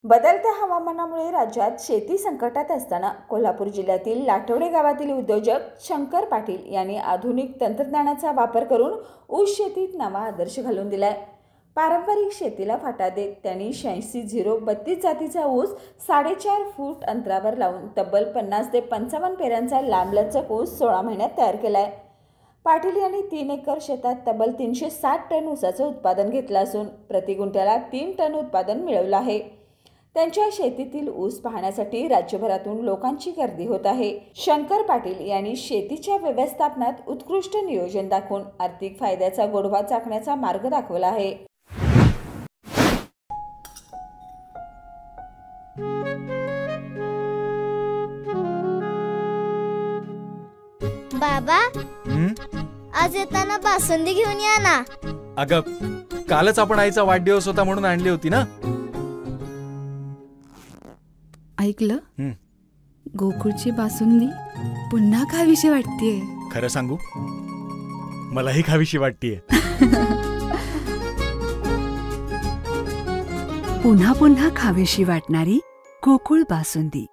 बदलत्या हवामानामुळे राज्यात शेती संकटात असताना कोल्हापूर जिल्ह्यातील लाटवडे गावातील उद्योजक शंकर पाटील यांनी आधुनिक तंत्रज्ञानाचा वापर करून ऊस शेतीत नवा आदर्श घालून दिलाय। पारंपरिक शेतीला फाटा देत त्यांनी 86-0-32 जातीचा ऊस 4.5 फूट अंतरावर लावून तब्बल 50 ते 55 पेऱ्यांचा लांबलचक ऊस 16 महिन्यात तयार केलाय। पाटील यांनी 3 एकर शेतात तब्बल 360 टन ऊसाचं उत्पादन घेतलं असून प्रति गुंठ्याला 3 टन उत्पादन मिळवलं आहे। त्यांच्या शेतीतील ऊस पाहण्यासाठी राज्यभरातून लोकांची गर्दी होत आहे। शंकर पाटील यांनी शेतीच्या व्यवस्थापनात उत्कृष्ट नियोजन दाखवून आर्थिक फायद्याचा गोडवा चाखण्याचा मार्ग दाखवला आहे। बाबा, आज येताना बासुंदी घेऊन या ना। अगं, कालच आपण आईचा वाढदिवस होता म्हणून आणली होती ना। ऐकलं, गोकुळची बासुंदी पुन्हा खावीशी वाटतेय। खरं सांगू, मलाही खावीशी वाटतेय। पुन्हा पुन्हा खावीशी वाटणारी गोकुळ बासुंदी।